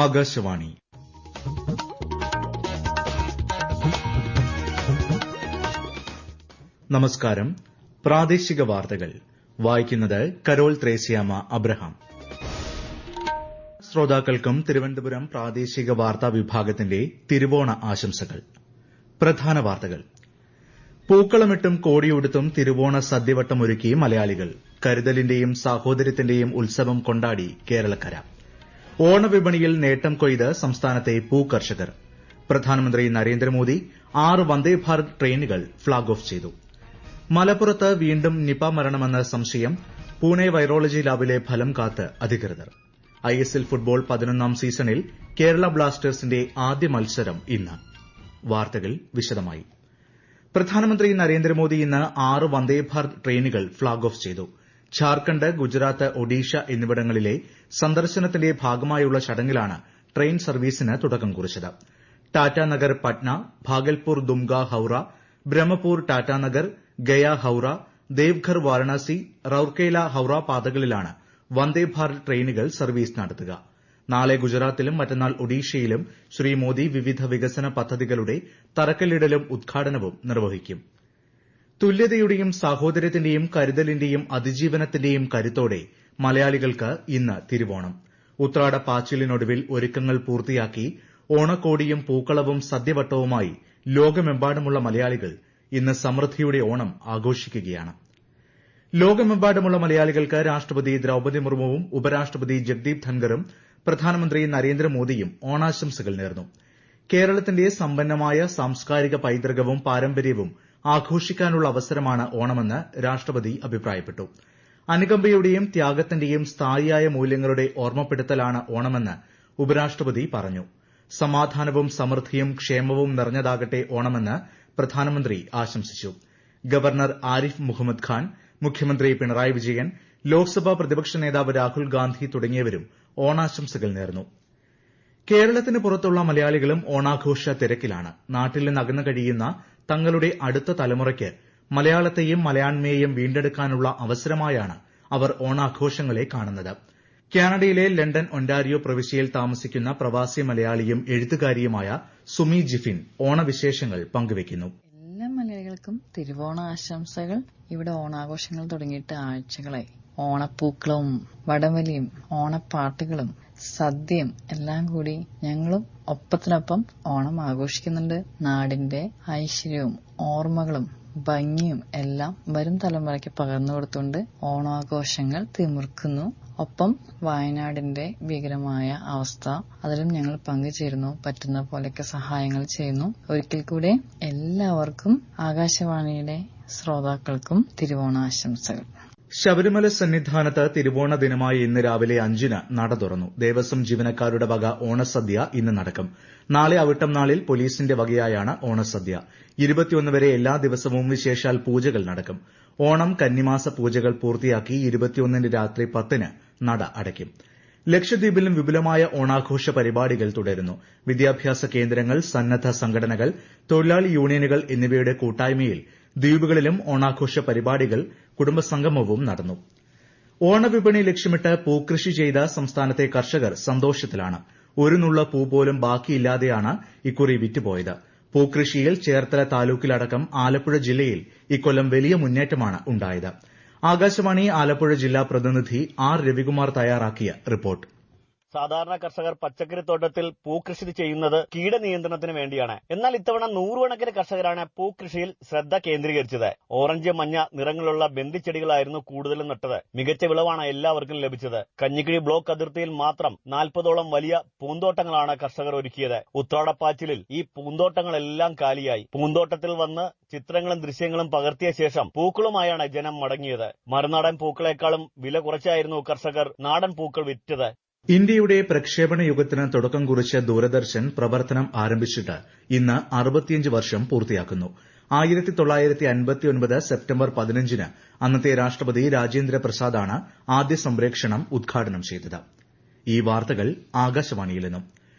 ആകാശവാണി. നമസ്കാരം. പ്രാദേശിക വാർത്തകൾ വായിക്കുന്നത് കരോൾ ത്രേസ്യാമ അബ്രഹാം. ശ്രോതാക്കൾക്കും തിരുവനന്തപുരം പ്രാദേശിക വാർത്താ വിഭാഗത്തിന്റെ തിരുവോണ ആശംസകൾ. പ്രധാന വാർത്തകൾ. പൂക്കളമിട്ടും കോടിയുടുത്തും തിരുവോണ സദ്യവട്ടമൊരുക്കി മലയാളികൾ. കരുതലിന്റെയും സാഹോദര്യത്തിന്റെയും ഉത്സവം കൊണ്ടാടി കേരളക്കര. ഓണവിപണിയിൽ നേട്ടം കൊയ്ത് സംസ്ഥാനത്തെ പൂക്കർഷകർ. പ്രധാനമന്ത്രി നരേന്ദ്രമോദി 6 വന്ദേഭാരത് ട്രെയിനുകൾ ഫ്ളാഗ് ഓഫ് ചെയ്തു. മലപ്പുറത്ത് വീണ്ടും നിപ മരണമെന്ന സംശയം. പൂനെ വൈറോളജി ലാബിലെ ഫലം കാത്ത് അധികൃതർ. ഐഎസ്എൽ ഫുട്ബോൾ 11ാം സീസണിൽ കേരള ബ്ലാസ്റ്റേഴ്സിന്റെ ആദ്യ മത്സരം ഇന്ന്. വാർത്തകൾ വിശദമായി. പ്രധാനമന്ത്രി നരേന്ദ്രമോദി ഇന്ന് 6 വന്ദേഭാരത് ട്രെയിനുകൾ ഫ്ളാഗ് ഓഫ് ചെയ്തു. ഝാർഖണ്ഡ്, ഗുജറാത്ത്, ഒഡീഷ എന്നിവിടങ്ങളിലെ സന്ദർശനത്തിന്റെ ഭാഗമായുള്ള ചടങ്ങിലാണ് ട്രെയിൻ സർവീസിന് തുടക്കം കുറിച്ചത്. ടാറ്റാനഗർ പട്ന, ഭാഗൽപൂർ ദുംക ഹൌറ, ബ്രഹ്മപൂർ ടാറ്റാനഗർ, ഗയ ഹൌറ, ദേവ്ഘർ വാരണാസി, റൌർക്കേല ഹൌറ പാതകളിലാണ് വന്ദേഭാരത് ട്രെയിനുകൾ സർവീസ് നടത്തുക. നാളെ ഗുജറാത്തിലും മറ്റന്നാൾ ഒഡീഷയിലും ശ്രീ മോദി വിവിധ വികസന പദ്ധതികളുടെ തറക്കല്ലിടലും ഉദ്ഘാടനവും നിർവഹിക്കും. തുല്യതയുടെയും സാഹോദര്യത്തിന്റെയും കരുതലിന്റെയും അതിജീവനത്തിന്റെയും കരുത്തോടെ മലയാളികൾക്ക് ഇന്ന് തിരുവോണം. ഉത്രാടപ്പാച്ചിലിനൊടുവിൽ ഒരുക്കങ്ങൾ പൂർത്തിയാക്കി ഓണക്കോടിയും പൂക്കളവും സദ്യവട്ടവുമായി ലോകമെമ്പാടുമുള്ള മലയാളികൾ ഇന്ന് സമൃദ്ധിയുടെ ഓണം ആഘോഷിക്കുകയാണ്. ലോകമെമ്പാടുമുള്ള മലയാളികൾക്ക് രാഷ്ട്രപതി ദ്രൌപദി മുർമുവും ഉപരാഷ്ട്രപതി ജഗ്ദീപ് ധൻഖറും പ്രധാനമന്ത്രി നരേന്ദ്രമോദിയും ഓണാശംസകൾ നേർന്നു. കേരളത്തിന്റെ സമ്പന്നമായ സാംസ്കാരിക പൈതൃകവും പാരമ്പര്യവും ആഘോഷിക്കാനുള്ള അവസരമാണ് ഓണമെന്ന് രാഷ്ട്രപതി അഭിപ്രായപ്പെട്ടു. അനുകമ്പയുടെയും ത്യാഗത്തിന്റെയും സ്ഥായിയായ മൂല്യങ്ങളുടെ ഓർമ്മപ്പെടുത്തലാണ് ഓണമെന്ന് ഉപരാഷ്ട്രപതി പറഞ്ഞു. സമാധാനവും സമൃദ്ധിയും ക്ഷേമവും നിറഞ്ഞതാകട്ടെ ഓണമെന്ന് പ്രധാനമന്ത്രി ആശംസിച്ചു. ഗവർണർ ആരിഫ് മുഹമ്മദ് ഖാൻ, മുഖ്യമന്ത്രി പിണറായി വിജയൻ, ലോക്സഭാ പ്രതിപക്ഷ നേതാവ് രാഹുൽ ഗാന്ധി തുടങ്ങിയവരും ഓണാശംസകൾ നേർന്നു. കേരളത്തിന് പുറത്തുള്ള മലയാളികളും ഓണാഘോഷ തിരക്കിലാണ്. നാട്ടിൽ നിന്ന് അകന്നു കഴിയുന്ന തങ്ങളുടെ അടുത്ത തലമുറയ്ക്ക് മലയാളത്തെയും മലയാണ്മയെയും വീണ്ടെടുക്കാനുള്ള അവസരമായാണ് അവർ ഓണാഘോഷങ്ങളെ കാണുന്നത്. കാനഡയിലെ ലണ്ടൻ ഒന്റാരിയോ പ്രവിശ്യയിൽ താമസിക്കുന്ന പ്രവാസി മലയാളിയും എഴുത്തുകാരിയുമായ സുമി ജിഫിൻ ഓണവിശേഷങ്ങൾ പങ്കുവയ്ക്കുന്നു. എല്ലാ മലയാളികൾക്കും തിരുവോണ ആശംസകൾ. ഇവിടെ ഓണാഘോഷങ്ങൾ തുടങ്ങിയിട്ട് ആഴ്ചകളായി. ഓണപ്പൂക്കളവും വടംവലിയും ഓണപ്പാട്ടുകളും സദ്യയും എല്ലാം കൂടി ഞങ്ങളും ഒപ്പത്തിനൊപ്പം ഓണം ആഘോഷിക്കുന്നുണ്ട്. നാടിന്റെ ഐശ്വര്യവും ഓർമ്മകളും ഭംഗിയും എല്ലാം വരും തലമുറയ്ക്ക് പകർന്നു കൊടുത്തുകൊണ്ട് ഓണാഘോഷങ്ങൾ തിമിർക്കുന്നു. ഒപ്പം വയനാടിന്റെ ഭീകരമായ അവസ്ഥ, അതിലും ഞങ്ങൾ പങ്കുചേരുന്നു. പറ്റുന്ന പോലെയൊക്കെ സഹായങ്ങൾ ചെയ്യുന്നു. ഒരിക്കൽ കൂടെ എല്ലാവർക്കും ആകാശവാണിയുടെ ശ്രോതാക്കൾക്കും തിരുവോണാശംസകൾ. ശബരിമല സന്നിധാനത്ത് തിരുവോണ ദിനമായ ഇന്ന് രാവിലെ 5-ന് നട തുറന്നു. ദേവസ്വം ജീവനക്കാരുടെ വക ഓണസദ്യ ഇന്ന് നടക്കും. നാളെ അവിട്ടം നാളിൽ പോലീസിന്റെ വകയായാണ് ഓണസദ്യ. 21 വരെ എല്ലാ ദിവസവും വിശേഷാൽ പൂജകൾ നടക്കും. ഓണം കന്നിമാസ പൂജകൾ പൂർത്തിയാക്കി 21-ന് രാത്രി 10-ന് നട അടയ്ക്കും. ലക്ഷദ്വീപിലും വിപുലമായ ഓണാഘോഷ പരിപാടികൾ തുടരുന്നു. വിദ്യാഭ്യാസ കേന്ദ്രങ്ങൾ, സന്നദ്ധ സംഘടനകൾ, തൊഴിലാളി യൂണിയനുകൾ എന്നിവയുടെ കൂട്ടായ്മയിൽ ദ്വീപുകളിലും ഓണാഘോഷ പരിപാടികൾ, കുടുംബസംഗമവും നടന്നു. ഓണവിപണി ലക്ഷ്യമിട്ട് പൂക്കൃഷി ചെയ്ത സംസ്ഥാനത്തെ കർഷകർ സന്തോഷത്തിലാണ്. ഒരു നുള്ള പൂ പോലും ബാക്കിയില്ലാതെയാണ് ഇക്കുറി വിറ്റുപോയത്. പൂക്കൃഷിയിൽ ചേർത്തല താലൂക്കിലടക്കം ആലപ്പുഴ ജില്ലയിൽ ഇക്കൊല്ലം വലിയ മുന്നേറ്റമാണ് ഉണ്ടായത്. ആകാശവാണി ആലപ്പുഴ ജില്ലാ പ്രതിനിധി ആർ രവികുമാർ തയ്യാറാക്കിയ റിപ്പോർട്ട്. സാധാരണ കർഷകർ പച്ചക്കറിത്തോട്ടത്തിൽ പൂക്കൃഷി ചെയ്യുന്നത് കീടനിയന്ത്രണത്തിന് വേണ്ടിയാണ്. എന്നാൽ ഇത്തവണ 100 കണക്കിന് കർഷകരാണ് പൂക്കൃഷിയിൽ ശ്രദ്ധ കേന്ദ്രീകരിച്ചത്. ഓറഞ്ച്, മഞ്ഞ നിറങ്ങളുള്ള ബന്ദിച്ചെടികളായിരുന്നു കൂടുതലും നട്ടത്. മികച്ച വിളവാണ് എല്ലാവർക്കും ലഭിച്ചത്. കഞ്ഞിക്കുഴി ബ്ലോക്ക് അതിർത്തിയിൽ മാത്രം 40ഓളം വലിയ പൂന്തോട്ടങ്ങളാണ് കർഷകർ ഒരുക്കിയത്. ഉത്രാടപ്പാച്ചിലിൽ ഈ പൂന്തോട്ടങ്ങളെല്ലാം കാലിയായി. പൂന്തോട്ടത്തിൽ വന്ന് ചിത്രങ്ങളും ദൃശ്യങ്ങളും പകർത്തിയ ശേഷം പൂക്കളുമായാണ് ജനം മടങ്ങിയത്. മറുനാടൻ പൂക്കളെക്കാളും വില കുറച്ചായിരുന്നു കർഷകർ നാടൻ പൂക്കൾ വിറ്റത്. ഇന്ത്യയുടെ പ്രക്ഷേപണ യുഗത്തിന് തുടക്കം കുറിച്ച ദൂരദർശൻ പ്രവർത്തനം ആരംഭിച്ചിട്ട് ഇന്ന് 65 വർഷം പൂർത്തിയാക്കുന്നു. 1959 സെപ്റ്റംബർ 15-ന് അന്നത്തെ രാഷ്ട്രപതി രാജേന്ദ്ര പ്രസാദാണ് ആദ്യ സംപ്രേക്ഷണം ഉദ്ഘാടനം ചെയ്തത്. ഈ വാർത്തകൾ ആകാശവാണിയിൽ നിന്നും.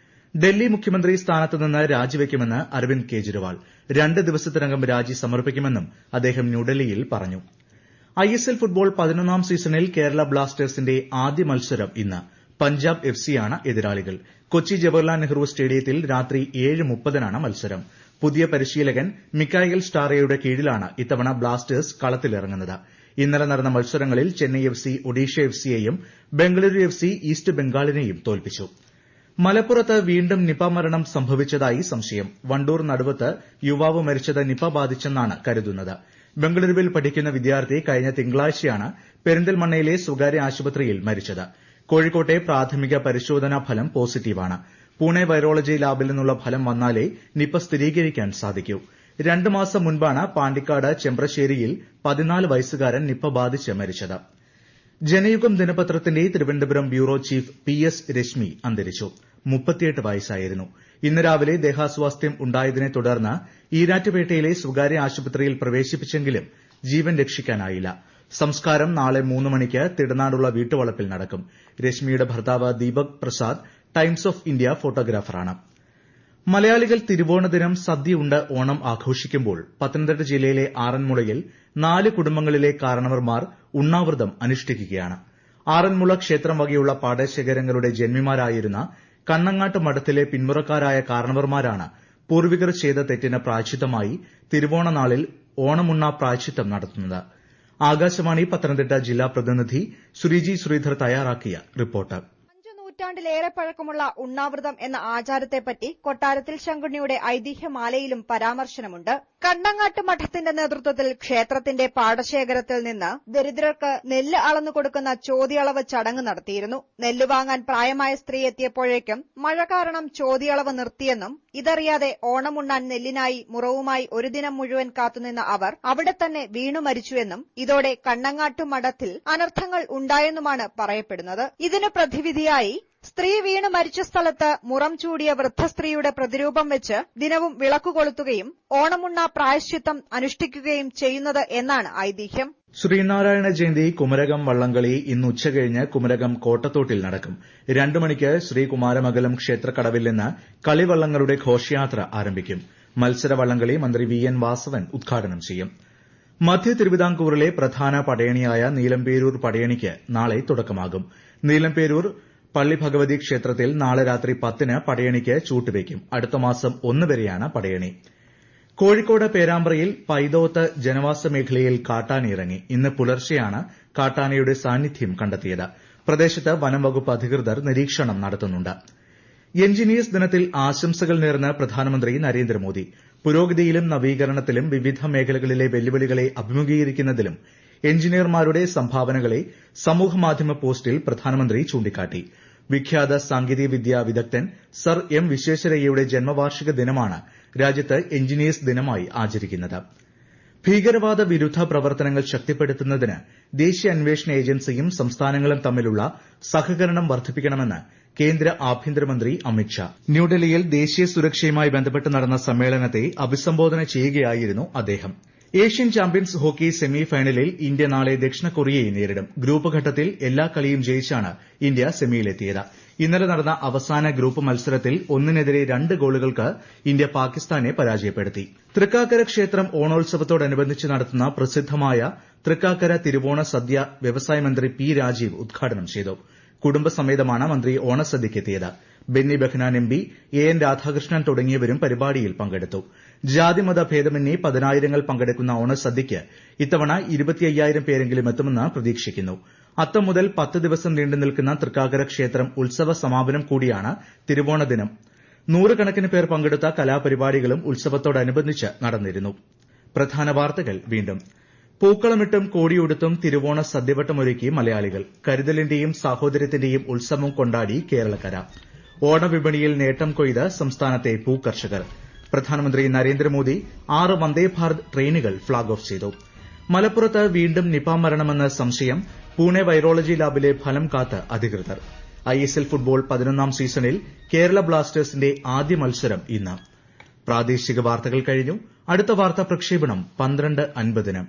ഡൽഹി മുഖ്യമന്ത്രി സ്ഥാനത്ത് നിന്ന് രാജിവെക്കുമെന്ന് അരവിന്ദ് കെജ്രിവാൾ. 2 ദിവസത്തിനകം രാജി സമർപ്പിക്കുമെന്നും അദ്ദേഹം ന്യൂഡൽഹിയിൽ പറഞ്ഞു. ഐഎസ്എൽ ഫുട്ബോൾ 11ാം സീസണിൽ കേരള ബ്ലാസ്റ്റേഴ്സിന്റെ ആദ്യ മത്സരം ഇന്ന്. പഞ്ചാബ് എഫ്സിയാണ് എതിരാളികൾ. കൊച്ചി ജവഹർലാൽ നെഹ്റു സ്റ്റേഡിയത്തിൽ രാത്രി 7:30 മത്സരം. പുതിയ പരിശീലകൻ മിക്കായേൽ സ്റ്റാറയുടെ കീഴിലാണ് ഇത്തവണ ബ്ലാസ്റ്റേഴ്സ് കളത്തിലിറങ്ങുന്നത്. ഇന്നലെ നടന്ന മത്സരങ്ങളിൽ ചെന്നൈ എഫ്സി ഒഡീഷ എഫ്സിയെയും ബംഗളൂരു എഫ്സി ഈസ്റ്റ് ബംഗാളിനെയും തോൽപ്പിച്ചു. മലപ്പുറത്ത് വീണ്ടും നിപ മരണം സംഭവിച്ചതായി സംശയം. വണ്ടൂർ നടുവത്ത് യുവാവ് മരിച്ചത് നിപ ബാധിച്ചെന്നാണ് കരുതുന്നത്. ബംഗളൂരുവിൽ പഠിക്കുന്ന വിദ്യാർത്ഥി കഴിഞ്ഞ തിങ്കളാഴ്ചയാണ് പെരിന്തൽമണ്ണയിലെ സ്വകാര്യ ആശുപത്രിയിൽ മരിച്ചത്. കോഴിക്കോട്ടെ പ്രാഥമിക പരിശോധനാ ഫലം പോസിറ്റീവാണ്. പൂനെ വൈറോളജി ലാബിൽ നിന്നുള്ള ഫലം വന്നാലേ നിപ സ്ഥിരീകരിക്കാൻ സാധിക്കൂ. 2 മാസം മുൻപാണ് പാണ്ടിക്കാട് ചെമ്പ്രശ്ശേരിയിൽ 14 വയസ്സുകാരൻ നിപ ബാധിച്ച് മരിച്ചത്. ജനയുഗം ദിനപത്രത്തിന്റെ Thiruvananthapuram bureau chief PS Rashmi അന്തരിച്ചു. 38 വയസ്സായിരുന്നു. ഇന്ന് രാവിലെ ദേഹാസ്വാസ്ഥ്യം ഉണ്ടായതിനെ തുടർന്ന് ഈരാറ്റുപേട്ടയിലെ സ്വകാര്യ ആശുപത്രിയിൽ പ്രവേശിപ്പിച്ചെങ്കിലും ജീവൻ രക്ഷിക്കാനായില്ല. സംസ്കാരം നാളെ 3 മണിക്ക് തിടനാടുള്ള വീട്ടുവളപ്പിൽ നടക്കും. രശ്മിയുടെ ഭർത്താവ് Deepak Prasad Times of India ഫോട്ടോഗ്രാഫറാണ്. മലയാളികൾ തിരുവോണദിനം സദ്യയുണ്ട് ഓണം ആഘോഷിക്കുമ്പോൾ പത്തനംതിട്ട ജില്ലയിലെ ആറന്മുളയിൽ 4 കുടുംബങ്ങളിലെ കാരണവർമാർ ഉണ്ണാവ്രതം അനുഷ്ഠിക്കുകയാണ്. ആറന്മുള ക്ഷേത്രം വകയുള്ള പാടശേഖരങ്ങളുടെ ജന്മിമാരായിരുന്ന കണ്ണങ്ങാട്ട് മഠത്തിലെ പിന്മുറക്കാരായ കാരണവർമാരാണ് പൂർവികർ ചെയ്ത തെറ്റിന് പ്രായശ്ചിത്തമായി തിരുവോണനാളിൽ ഓണമുണ്ണ പ്രായശ്ചിത്തം നടത്തുന്നത്. ആകാശവാണി പത്തനംതിട്ട ജില്ലാ പ്രതിനിധി ശ്രീജി ശ്രീധർ തയ്യാറാക്കിയ റിപ്പോർട്ട്. 5 നൂറ്റാണ്ടിലേറെ പഴക്കമുള്ള ഉണ്ണാവൃതം എന്ന ആചാരത്തെപ്പറ്റി കൊട്ടാരത്തിൽ ശങ്കുണ്ണിയുടെ ഐതിഹ്യമാലയിലും പരാമർശനമുണ്ട്. കണ്ണങ്ങാട്ട് മഠത്തിന്റെ നേതൃത്വത്തിൽ ക്ഷേത്രത്തിന്റെ പാടശേഖരത്തിൽ നിന്ന് ദരിദ്രർക്ക് നെല്ല് അളന്നു കൊടുക്കുന്ന ചോദ്യളവ് ചടങ്ങ് നടത്തിയിരുന്നു. നെല്ല് വാങ്ങാൻ പ്രായമായ സ്ത്രീ എത്തിയപ്പോഴേക്കും മഴ കാരണം ചോദ്യളവ് നിർത്തിയെന്നും ഇതറിയാതെ ഓണമുണ്ണാൻ നെല്ലിനായി മുറവുമായി ഒരു ദിനം മുഴുവൻ കാത്തുനിന്ന അവർ അവിടെ തന്നെ വീണു മരിച്ചുവെന്നും ഇതോടെ കണ്ണങ്ങാട്ടു മഠത്തിൽ അനർത്ഥങ്ങൾ ഉണ്ടായെന്നുമാണ് പറയപ്പെടുന്നത്. ഇതിനു പ്രതിവിധിയായി സ്ത്രീ വീണ് മരിച്ച സ്ഥലത്ത് മുറം ചൂടിയ വൃദ്ധസ്ത്രീയുടെ പ്രതിരൂപം വെച്ച് ദിനവും വിളക്കു കൊളുത്തുകയും ഓണമുണ്ണ പ്രായശ്ചിത്തം അനുഷ്ഠിക്കുകയും ചെയ്യുന്നത് എന്നാണ് ഐതിഹ്യം. ശ്രീനാരായണ ജയന്തി കുമരകം വള്ളംകളി ഇന്ന് ഉച്ചകഴിഞ്ഞ് കുമരകം കോട്ടത്തോട്ടിൽ നടക്കും. 2 മണിക്ക് ശ്രീകുമാരമംഗലം ക്ഷേത്രക്കടവിൽ നിന്ന് കളിവള്ളങ്ങളുടെ ഘോഷയാത്ര ആരംഭിക്കും. മത്സര വള്ളംകളി മന്ത്രി VN വാസവൻ ഉദ്ഘാടനം ചെയ്യും. മധ്യ തിരുവിതാംകൂറിലെ പ്രധാന പടയണിയായ നീലംപേരൂർ പടയണിക്ക് നാളെ തുടക്കമാകും. നീലംപേരൂർ പള്ളി ഭഗവതി ക്ഷേത്രത്തിൽ നാളെ രാത്രി 10-ന് പടയണിക്ക് ചൂട്ടുവയ്ക്കും. അടുത്ത മാസം 1 വരെയാണ് പടയണി. കോഴിക്കോട് പേരാമ്പ്രയിൽ പൈതോത്ത് ജനവാസ മേഖലയിൽ കാട്ടാന ഇറങ്ങി. ഇന്ന് പുലർച്ചെയാണ് കാട്ടാനയുടെ സാന്നിധ്യം കണ്ടെത്തിയത്. പ്രദേശത്ത് വനം വകുപ്പ് അധികൃതർ നിരീക്ഷണം നടത്തുന്നുണ്ട്. എഞ്ചിനീയേഴ്സ് ദിനത്തിൽ ആശംസകൾ നേർന്ന് പ്രധാനമന്ത്രി നരേന്ദ്രമോദി. പുരോഗതിയിലും നവീകരണത്തിലും വിവിധ മേഖലകളിലെ വെല്ലുവിളികളെ അഭിമുഖീകരിക്കുന്നതിലും എഞ്ചിനീയർമാരുടെ സംഭാവനകളെ സമൂഹമാധ്യമ പോസ്റ്റിൽ പ്രധാനമന്ത്രി ചൂണ്ടിക്കാട്ടി. വിഖ്യാത സാങ്കേതികവിദ്യാ വിദഗ്ധൻ സർ M വിശ്വേശ്വരയ്യയുടെ ജന്മവാർഷിക ദിനമാണ് രാജ്യത്ത് എഞ്ചിനീയേഴ്സ് ദിനമായി ആചരിക്കുന്നത്. ഭീകരവാദ വിരുദ്ധ പ്രവർത്തനങ്ങൾ ശക്തിപ്പെടുത്തുന്നതിന് ദേശീയ അന്വേഷണ ഏജൻസിയും സംസ്ഥാനങ്ങളും തമ്മിലുള്ള സഹകരണം വർദ്ധിപ്പിക്കണമെന്ന് കേന്ദ്ര ആഭ്യന്തരമന്ത്രി അമിത്ഷാ. ന്യൂഡൽഹിയിൽ ദേശീയ സുരക്ഷയുമായി ബന്ധപ്പെട്ട് നടന്ന സമ്മേളനത്തെ അഭിസംബോധന ചെയ്യുകയായിരുന്നു അദ്ദേഹം. ഏഷ്യൻ ചാമ്പ്യൻസ് ഹോക്കി സെമി ഫൈനലിൽ ഇന്ത്യ നാളെ ദക്ഷിണ കൊറിയയെ നേരിടും. ഗ്രൂപ്പ് ഘട്ടത്തിൽ എല്ലാ കളിയും ജയിച്ചാണ് ഇന്ത്യ സെമിയിലെത്തിയത്. ഇന്നലെ നടന്ന അവസാന ഗ്രൂപ്പ് മത്സരത്തിൽ 1-നെതിരെ 2 ഗോളുകൾക്ക് ഇന്ത്യ പാകിസ്ഥാനെ പരാജയപ്പെടുത്തി. തൃക്കാക്കര ക്ഷേത്രം ഓണോത്സവത്തോടനുബന്ധിച്ച് നടത്തുന്ന പ്രസിദ്ധമായ തൃക്കാക്കര തിരുവോണ സദ്യ വ്യവസായ മന്ത്രി P രാജീവ് ഉദ്ഘാടനം ചെയ്തു. കുടുംബസമേതമാണ് മന്ത്രി ഓണസദ്യയ്ക്കെത്തിയത്. ബെന്നി ബെഹ്നാൻ MP, AN രാധാകൃഷ്ണൻ തുടങ്ങിയവരും പരിപാടിയിൽ പങ്കെടുത്തു. ജാതിമത ഭേദമന്യേ 10,000 പങ്കെടുക്കുന്ന ഓണസദ്യയ്ക്ക് ഇത്തവണ 25,000 പേരെങ്കിലും എത്തുമെന്ന് പ്രതീക്ഷിക്കുന്നു. അത്തം മുതൽ 10 ദിവസം നീണ്ടു നിൽക്കുന്ന തൃക്കാക്കര ക്ഷേത്രം ഉത്സവ സമാപനം കൂടിയാണ് തിരുവോണ ദിനം. 100 കണക്കിന് പേർ പങ്കെടുത്ത കലാപരിപാടികളും ഉത്സവത്തോടനുബന്ധിച്ച് നടന്നിരുന്നു. പ്രധാന വാർത്തകൾ വീണ്ടും. പൂക്കളമിട്ടും കോടിയുടുത്തും തിരുവോണ സദ്യവട്ടമൊരുക്കി മലയാളികൾ. കരുതലിന്റെയും സാഹോദര്യത്തിന്റെയും ഉത്സവം കൊണ്ടാടി കേരളക്കര. ഓണവിപണിയിൽ നേട്ടം കൊയ്ത് സംസ്ഥാനത്തെ പൂക്കർഷകർ. പ്രധാനമന്ത്രി നരേന്ദ്രമോദി 6 വന്ദേ ഭാരത് ട്രെയിനുകൾ ഫ്ളാഗ് ഓഫ് ചെയ്തു. മലപ്പുറത്ത് വീണ്ടും നിപ മരണമെന്ന സംശയം. പൂനെ വൈറോളജി ലാബിലെ ഫലം കാത്ത് അധികൃതർ. ISL ഫുട്ബോൾ 11ാം സീസണിൽ കേരള ബ്ലാസ്റ്റേഴ്സിന്റെ ആദ്യ മത്സരം ഇന്ന്. പ്രാദേശിക വാർത്തകൾ കഴിഞ്ഞു. അടുത്ത വാർത്താ പ്രക്ഷേപണം 12:50-ന്.